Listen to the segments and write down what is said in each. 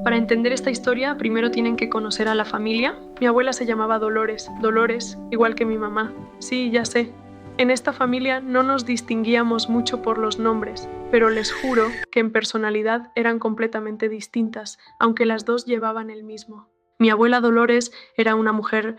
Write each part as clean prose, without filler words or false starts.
Para entender esta historia, primero tienen que conocer a la familia. Mi abuela se llamaba Dolores, igual que mi mamá. Sí, ya sé. En esta familia no nos distinguíamos mucho por los nombres, pero les juro que en personalidad eran completamente distintas, aunque las dos llevaban el mismo. Mi abuela Dolores era una mujer,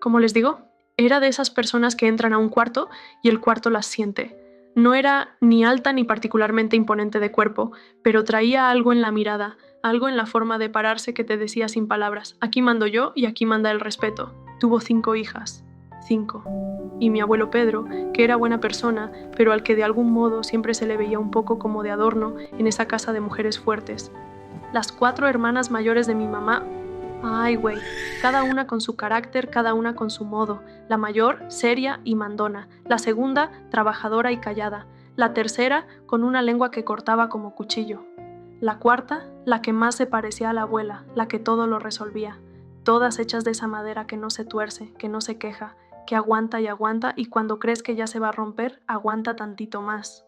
¿cómo les digo? Era de esas personas que entran a un cuarto y el cuarto las siente. No era ni alta ni particularmente imponente de cuerpo, pero traía algo en la mirada, algo en la forma de pararse que te decía sin palabras: aquí mando yo y aquí manda el respeto. Tuvo 5 hijas. 5. Y mi abuelo Pedro, que era buena persona, pero al que de algún modo siempre se le veía un poco como de adorno en esa casa de mujeres fuertes. Las 4 hermanas mayores de mi mamá, ay güey, cada una con su carácter, cada una con su modo. La mayor, seria y mandona. La segunda, trabajadora y callada. La tercera, con una lengua que cortaba como cuchillo. La cuarta, la que más se parecía a la abuela, la que todo lo resolvía. Todas hechas de esa madera que no se tuerce, que no se queja, que aguanta y cuando crees que ya se va a romper, aguanta tantito más.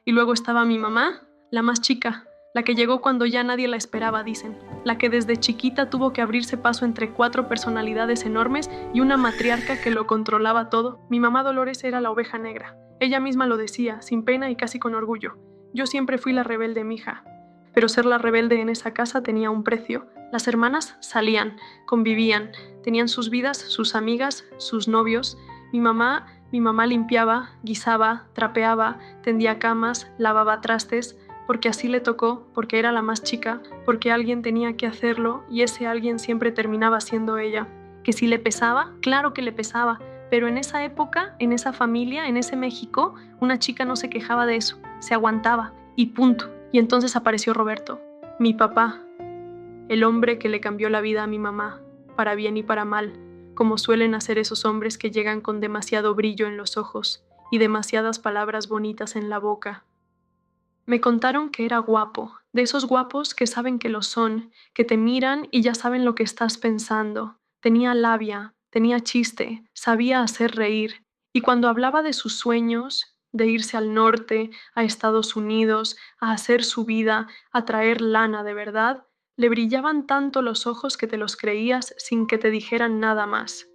Y luego estaba mi mamá, la más chica, la que llegó cuando ya nadie la esperaba, dicen. La que desde chiquita tuvo que abrirse paso entre 4 personalidades enormes y una matriarca que lo controlaba todo. Mi mamá Dolores era la oveja negra. Ella misma lo decía, sin pena y casi con orgullo. Yo siempre fui la rebelde, mija. Pero ser la rebelde en esa casa tenía un precio. Las hermanas salían, convivían, tenían sus vidas, sus amigas, sus novios. Mi mamá limpiaba, guisaba, trapeaba, tendía camas, lavaba trastes, porque así le tocó, porque era la más chica, porque alguien tenía que hacerlo y ese alguien siempre terminaba siendo ella. Que si le pesaba, claro que le pesaba, pero en esa época, en esa familia, en ese México, una chica no se quejaba de eso, se aguantaba y punto. Y entonces apareció Roberto, mi papá, el hombre que le cambió la vida a mi mamá, para bien y para mal, como suelen hacer esos hombres que llegan con demasiado brillo en los ojos y demasiadas palabras bonitas en la boca. Me contaron que era guapo, de esos guapos que saben que lo son, que te miran y ya saben lo que estás pensando. Tenía labia, tenía chiste, sabía hacer reír. Y cuando hablaba de sus sueños, de irse al norte, a Estados Unidos, a hacer su vida, a traer lana de verdad, le brillaban tanto los ojos que te los creías sin que te dijeran nada más.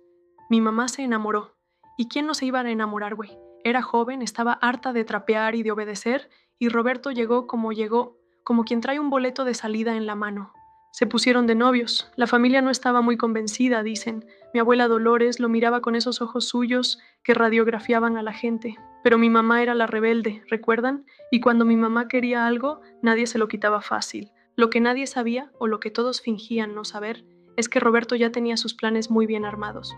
Mi mamá se enamoró. ¿Y quién no se iba a enamorar, güey? Era joven, estaba harta de trapear y de obedecer, y Roberto llegó, como quien trae un boleto de salida en la mano. Se pusieron de novios. La familia no estaba muy convencida, dicen. Mi abuela Dolores lo miraba con esos ojos suyos que radiografiaban a la gente. Pero mi mamá era la rebelde, ¿recuerdan? Y cuando mi mamá quería algo, nadie se lo quitaba fácil. Lo que nadie sabía, o lo que todos fingían no saber, es que Roberto ya tenía sus planes muy bien armados.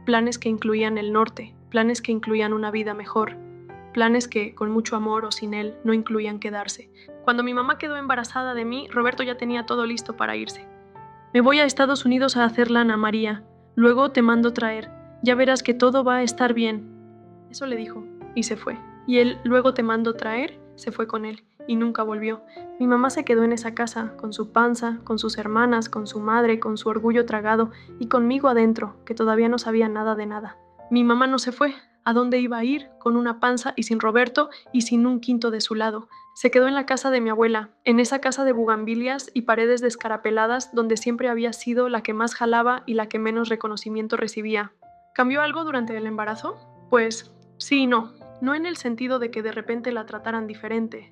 Planes que incluían el norte, planes que incluían una vida mejor, planes que, con mucho amor o sin él, no incluían quedarse. Cuando mi mamá quedó embarazada de mí, Roberto ya tenía todo listo para irse. Me voy a Estados Unidos a hacer lana, María. Luego te mando traer. Ya verás que todo va a estar bien. Eso le dijo, y se fue. Y él, luego te mando traer, se fue con él, y nunca volvió. Mi mamá se quedó en esa casa, con su panza, con sus hermanas, con su madre, con su orgullo tragado, y conmigo adentro, que todavía no sabía nada de nada. Mi mamá no se fue. ¿A dónde iba a ir? Con una panza y sin Roberto y sin un quinto de su lado. Se quedó en la casa de mi abuela, en esa casa de bugambilias y paredes descarapeladas donde siempre había sido la que más jalaba y la que menos reconocimiento recibía. ¿Cambió algo durante el embarazo? Pues sí y no. No en el sentido de que de repente la trataran diferente.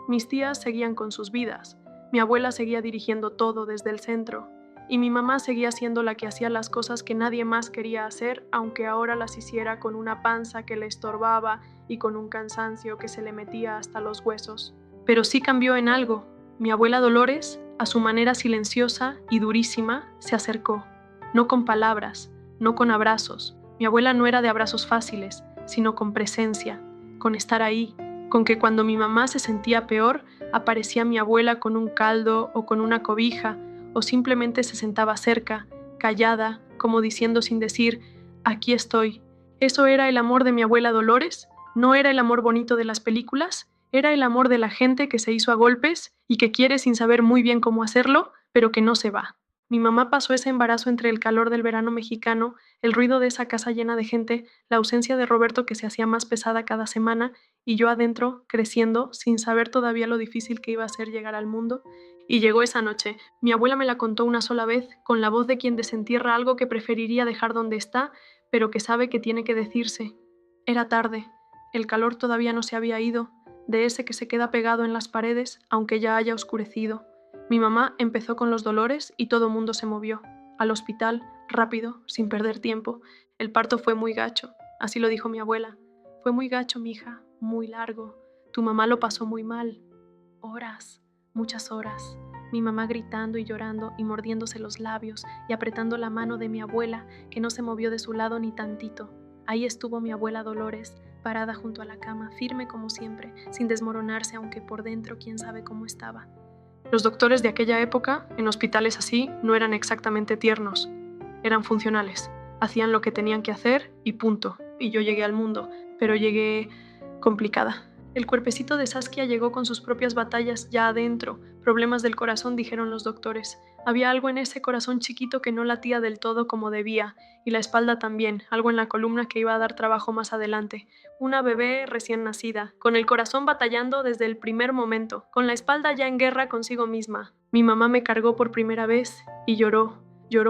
Mis tías seguían con sus vidas. Mi abuela seguía dirigiendo todo desde el centro. Y mi mamá seguía siendo la que hacía las cosas que nadie más quería hacer, aunque ahora las hiciera con una panza que le estorbaba y con un cansancio que se le metía hasta los huesos. Pero sí cambió en algo. Mi abuela Dolores, a su manera silenciosa y durísima, se acercó. No con palabras, no con abrazos. Mi abuela no era de abrazos fáciles, sino con presencia, con estar ahí, con que cuando mi mamá se sentía peor, aparecía mi abuela con un caldo o con una cobija, o simplemente se sentaba cerca, callada, como diciendo sin decir, aquí estoy. ¿Eso era el amor de mi abuela Dolores? ¿No era el amor bonito de las películas? ¿Era el amor de la gente que se hizo a golpes y que quiere sin saber muy bien cómo hacerlo, pero que no se va? Mi mamá pasó ese embarazo entre el calor del verano mexicano, el ruido de esa casa llena de gente, la ausencia de Roberto que se hacía más pesada cada semana, y yo adentro, creciendo, sin saber todavía lo difícil que iba a ser llegar al mundo, Y llegó esa noche. Mi abuela me la contó una sola vez, con la voz de quien desentierra algo que preferiría dejar donde está, pero que sabe que tiene que decirse. Era tarde. El calor todavía no se había ido, de ese que se queda pegado en las paredes, aunque ya haya oscurecido. Mi mamá empezó con los dolores y todo mundo se movió. Al hospital, rápido, sin perder tiempo. El parto fue muy gacho, así lo dijo mi abuela. Fue muy gacho, mija, muy largo. Tu mamá lo pasó muy mal. Horas, muchas horas. Mi mamá gritando y llorando y mordiéndose los labios y apretando la mano de mi abuela, que no se movió de su lado ni tantito. Ahí estuvo mi abuela Dolores, parada junto a la cama, firme como siempre, sin desmoronarse, aunque por dentro quién sabe cómo estaba. Los doctores de aquella época, en hospitales así, no eran exactamente tiernos. Eran funcionales. Hacían lo que tenían que hacer y punto. Y yo llegué al mundo, pero llegué complicada. El cuerpecito de Saskia llegó con sus propias batallas ya adentro, problemas del corazón, dijeron los doctores. Había algo en ese corazón chiquito que no latía del todo como debía, y la espalda también, algo en la columna que iba a dar trabajo más adelante. Una bebé recién nacida, con el corazón batallando desde el primer momento, con la espalda ya en guerra consigo misma. Mi mamá me cargó por primera vez y lloró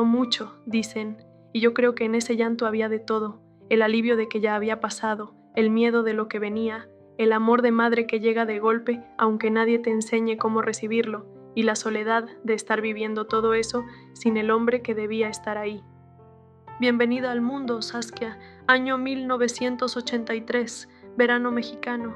mucho, dicen, y yo creo que en ese llanto había de todo, el alivio de que ya había pasado, el miedo de lo que venía, el amor de madre que llega de golpe, aunque nadie te enseñe cómo recibirlo, y la soledad de estar viviendo todo eso sin el hombre que debía estar ahí. Bienvenida al mundo, Saskia, año 1983, verano mexicano.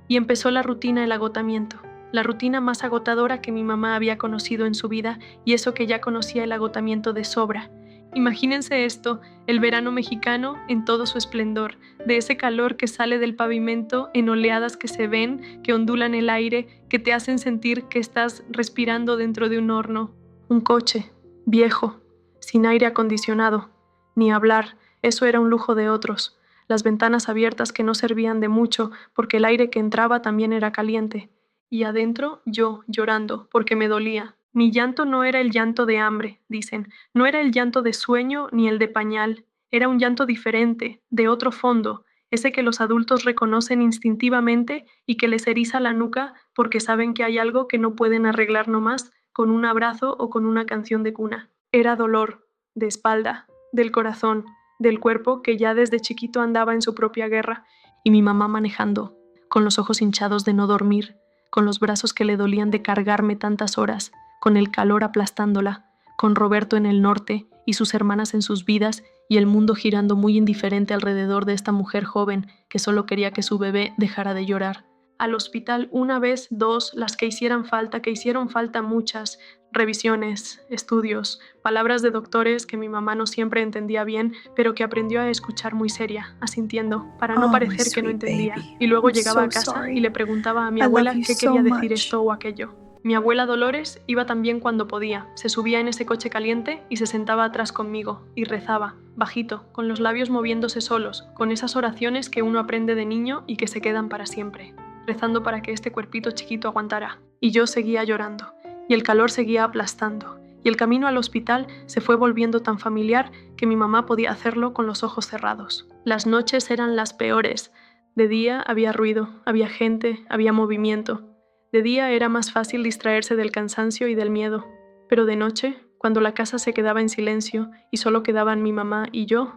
Y empezó la rutina, el agotamiento, la rutina más agotadora que mi mamá había conocido en su vida, y eso que ya conocía el agotamiento de sobra. Imagínense esto, el verano mexicano en todo su esplendor, de ese calor que sale del pavimento en oleadas que se ven, que ondulan el aire, que te hacen sentir que estás respirando dentro de un horno. Un coche, viejo, sin aire acondicionado. Ni hablar, eso era un lujo de otros. Las ventanas abiertas que no servían de mucho, porque el aire que entraba también era caliente. Y adentro yo llorando, porque me dolía. Mi llanto no era el llanto de hambre, dicen, no era el llanto de sueño ni el de pañal, era un llanto diferente, de otro fondo, ese que los adultos reconocen instintivamente y que les eriza la nuca porque saben que hay algo que no pueden arreglar nomás con un abrazo o con una canción de cuna. Era dolor, de espalda, del corazón, del cuerpo que ya desde chiquito andaba en su propia guerra, y mi mamá manejando, con los ojos hinchados de no dormir, con los brazos que le dolían de cargarme tantas horas, con el calor aplastándola, con Roberto en el norte y sus hermanas en sus vidas y el mundo girando muy indiferente alrededor de esta mujer joven que solo quería que su bebé dejara de llorar. Al hospital una vez, dos, las que hicieron falta muchas, revisiones, estudios, palabras de doctores que mi mamá no siempre entendía bien, pero que aprendió a escuchar muy seria, asintiendo, para no parecer que no entendía. Y luego llegaba a casa y le preguntaba a mi abuela qué quería decir esto o aquello. Mi abuela Dolores iba también cuando podía, se subía en ese coche caliente y se sentaba atrás conmigo, y rezaba, bajito, con los labios moviéndose solos, con esas oraciones que uno aprende de niño y que se quedan para siempre, rezando para que este cuerpito chiquito aguantara. Y yo seguía llorando, y el calor seguía aplastando, y el camino al hospital se fue volviendo tan familiar que mi mamá podía hacerlo con los ojos cerrados. Las noches eran las peores. De día había ruido, había gente, había movimiento. De día era más fácil distraerse del cansancio y del miedo, pero de noche, cuando la casa se quedaba en silencio y solo quedaban mi mamá y yo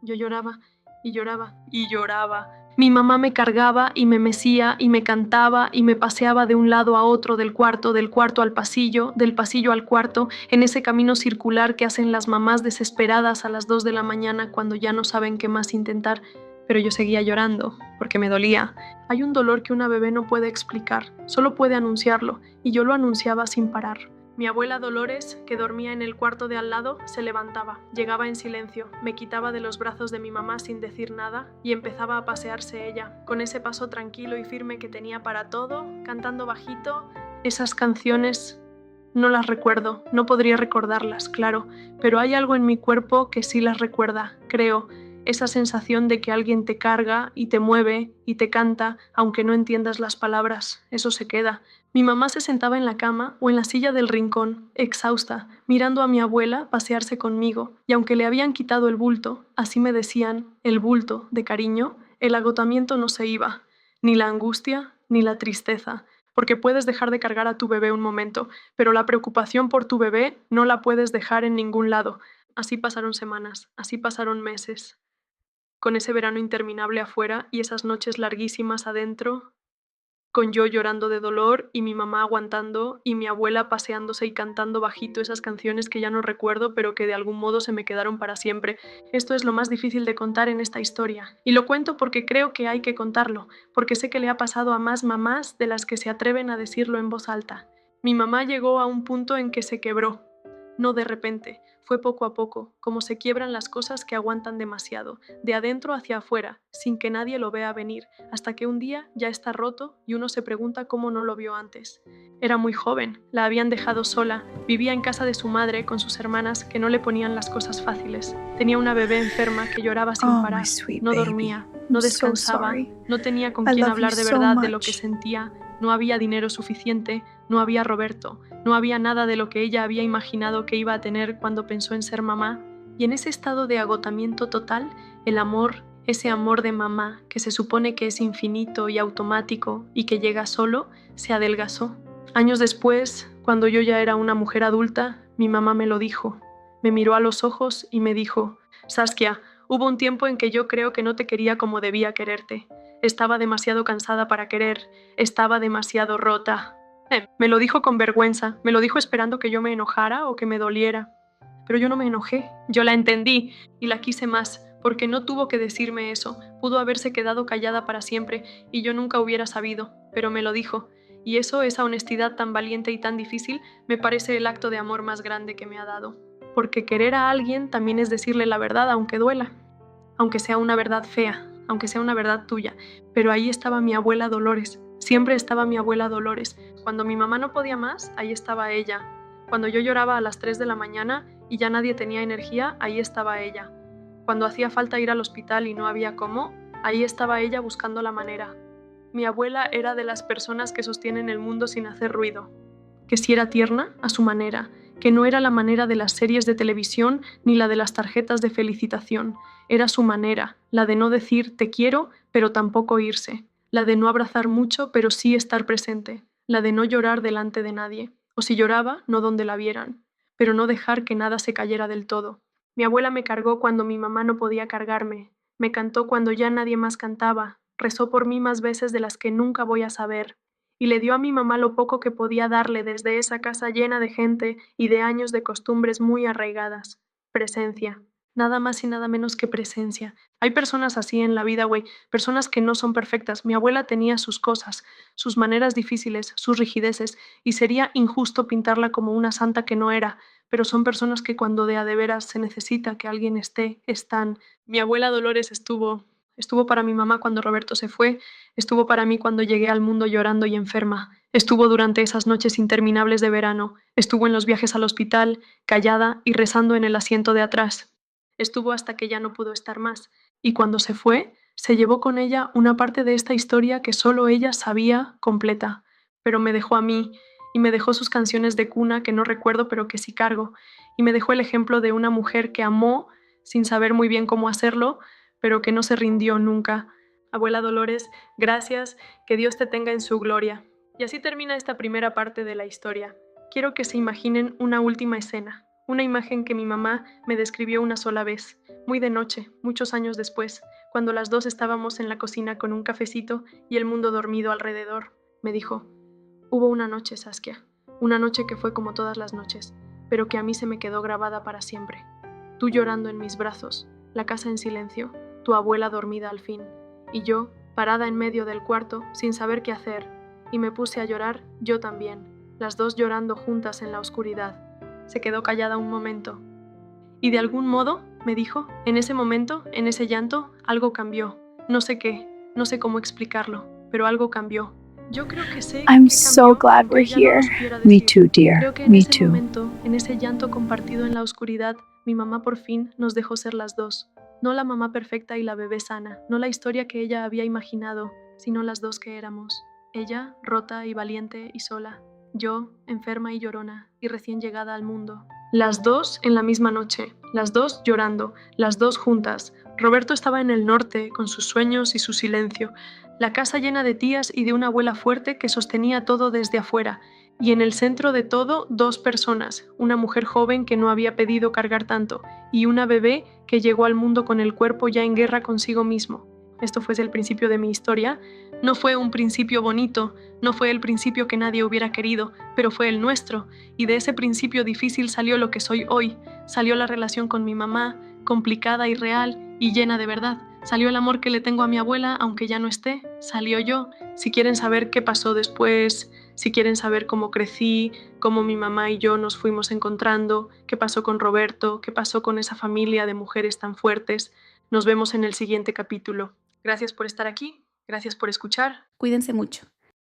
lloraba y lloraba y lloraba. Mi mamá me cargaba y me mecía y me cantaba y me paseaba de un lado a otro del cuarto al pasillo, del pasillo al cuarto, en ese camino circular que hacen las mamás desesperadas a las 2 de la mañana cuando ya no saben qué más intentar. Pero yo seguía llorando, porque me dolía. Hay un dolor que una bebé no puede explicar, solo puede anunciarlo, y yo lo anunciaba sin parar. Mi abuela Dolores, que dormía en el cuarto de al lado, se levantaba, llegaba en silencio, me quitaba de los brazos de mi mamá sin decir nada, y empezaba a pasearse ella, con ese paso tranquilo y firme que tenía para todo, cantando bajito. Esas canciones no las recuerdo, no podría recordarlas, claro, pero hay algo en mi cuerpo que sí las recuerda, creo. Esa sensación de que alguien te carga y te mueve y te canta, aunque no entiendas las palabras, eso se queda. Mi mamá se sentaba en la cama o en la silla del rincón, exhausta, mirando a mi abuela pasearse conmigo, y aunque le habían quitado el bulto, así me decían, el bulto, de cariño, el agotamiento no se iba, ni la angustia, ni la tristeza, porque puedes dejar de cargar a tu bebé un momento, pero la preocupación por tu bebé no la puedes dejar en ningún lado. Así pasaron semanas, así pasaron meses, con ese verano interminable afuera y esas noches larguísimas adentro, con yo llorando de dolor y mi mamá aguantando y mi abuela paseándose y cantando bajito esas canciones que ya no recuerdo, pero que de algún modo se me quedaron para siempre. Esto es lo más difícil de contar en esta historia. Y lo cuento porque creo que hay que contarlo, porque sé que le ha pasado a más mamás de las que se atreven a decirlo en voz alta. Mi mamá llegó a un punto en que se quebró. No de repente, fue poco a poco, como se quiebran las cosas que aguantan demasiado, de adentro hacia afuera, sin que nadie lo vea venir, hasta que un día ya está roto y uno se pregunta cómo no lo vio antes. Era muy joven, la habían dejado sola, vivía en casa de su madre con sus hermanas que no le ponían las cosas fáciles. Tenía una bebé enferma que lloraba sin Oh, my parar, sweet no baby. dormía, I'm no so descansaba, sorry. no tenía con I quién love you hablar de so verdad de lo que much. sentía, no había dinero suficiente, no había Roberto, no había nada de lo que ella había imaginado que iba a tener cuando pensó en ser mamá, y en ese estado de agotamiento total, el amor, ese amor de mamá que se supone que es infinito y automático y que llega solo, se adelgazó. Años después, cuando yo ya era una mujer adulta, mi mamá me lo dijo. Me miró a los ojos y me dijo: Saskia, hubo un tiempo en que yo creo que no te quería como debía quererte. Estaba demasiado cansada para querer, estaba demasiado rota. Me lo dijo con vergüenza, me lo dijo esperando que yo me enojara o que me doliera. Pero yo no me enojé, yo la entendí y la quise más, porque no tuvo que decirme eso, pudo haberse quedado callada para siempre y yo nunca hubiera sabido, pero me lo dijo. Y eso, esa honestidad tan valiente y tan difícil, me parece el acto de amor más grande que me ha dado. Porque querer a alguien también es decirle la verdad aunque duela, aunque sea una verdad fea, aunque sea una verdad tuya. Pero ahí estaba mi abuela Dolores, siempre estaba mi abuela Dolores. Cuando mi mamá no podía más, ahí estaba ella. Cuando yo lloraba a las 3 de la mañana y ya nadie tenía energía, ahí estaba ella. Cuando hacía falta ir al hospital y no había cómo, ahí estaba ella buscando la manera. Mi abuela era de las personas que sostienen el mundo sin hacer ruido, que si era tierna, a su manera, que no era la manera de las series de televisión ni la de las tarjetas de felicitación, era su manera, la de no decir te quiero, pero tampoco irse, la de no abrazar mucho, pero sí estar presente, la de no llorar delante de nadie, o si lloraba, no donde la vieran, pero no dejar que nada se cayera del todo. Mi abuela me cargó cuando mi mamá no podía cargarme, me cantó cuando ya nadie más cantaba, rezó por mí más veces de las que nunca voy a saber, y le dio a mi mamá lo poco que podía darle desde esa casa llena de gente y de años de costumbres muy arraigadas. Presencia. Nada más y nada menos que presencia. Hay personas así en la vida, güey, personas que no son perfectas. Mi abuela tenía sus cosas, sus maneras difíciles, sus rigideces, y sería injusto pintarla como una santa que no era, pero son personas que cuando de a de veras se necesita que alguien esté, están. Mi abuela Dolores estuvo para mi mamá cuando Roberto se fue, estuvo para mí cuando llegué al mundo llorando y enferma, estuvo durante esas noches interminables de verano, estuvo en los viajes al hospital, callada y rezando en el asiento de atrás. Estuvo hasta que ya no pudo estar más, y cuando se fue, se llevó con ella una parte de esta historia que solo ella sabía completa, pero me dejó a mí, y me dejó sus canciones de cuna que no recuerdo pero que sí cargo, y me dejó el ejemplo de una mujer que amó sin saber muy bien cómo hacerlo, pero que no se rindió nunca. Abuela Dolores, gracias, que Dios te tenga en su gloria. Y así termina esta primera parte de la historia. Quiero que se imaginen una última escena, una imagen que mi mamá me describió una sola vez, muy de noche, muchos años después, cuando las dos estábamos en la cocina con un cafecito y el mundo dormido alrededor. Me dijo: hubo una noche, Saskia, una noche que fue como todas las noches, pero que a mí se me quedó grabada para siempre. Tú llorando en mis brazos, la casa en silencio, tu abuela dormida al fin, y yo, parada en medio del cuarto, sin saber qué hacer, y me puse a llorar yo también, las dos llorando juntas en la oscuridad. Se quedó callada un momento. Y de algún modo, me dijo, en ese momento, en ese llanto, algo cambió. No sé qué, no sé cómo explicarlo, pero algo cambió. Yo creo que sé I'm qué so cambió, glad aunque we're ella no lo here. supiera Me decir. too, dear. Creo que en Me ese too. momento, en ese llanto compartido en la oscuridad, mi mamá por fin nos dejó ser las dos. No la mamá perfecta y la bebé sana, no la historia que ella había imaginado, sino las dos que éramos. Ella, rota y valiente y sola. Yo, enferma y llorona, y recién llegada al mundo. Las dos en la misma noche, las dos llorando, las dos juntas, Roberto estaba en el norte, con sus sueños y su silencio, la casa llena de tías y de una abuela fuerte que sostenía todo desde afuera, y en el centro de todo dos personas, una mujer joven que no había pedido cargar tanto, y una bebé que llegó al mundo con el cuerpo ya en guerra consigo mismo. Esto fue el principio de mi historia. No fue un principio bonito, no fue el principio que nadie hubiera querido, pero fue el nuestro, y de ese principio difícil salió lo que soy hoy. Salió la relación con mi mamá, complicada y real y llena de verdad. Salió el amor que le tengo a mi abuela, aunque ya no esté. Salió yo. Si quieren saber qué pasó después, si quieren saber cómo crecí, cómo mi mamá y yo nos fuimos encontrando, qué pasó con Roberto, qué pasó con esa familia de mujeres tan fuertes, nos vemos en el siguiente capítulo. Gracias por estar aquí, gracias por escuchar. Cuídense mucho.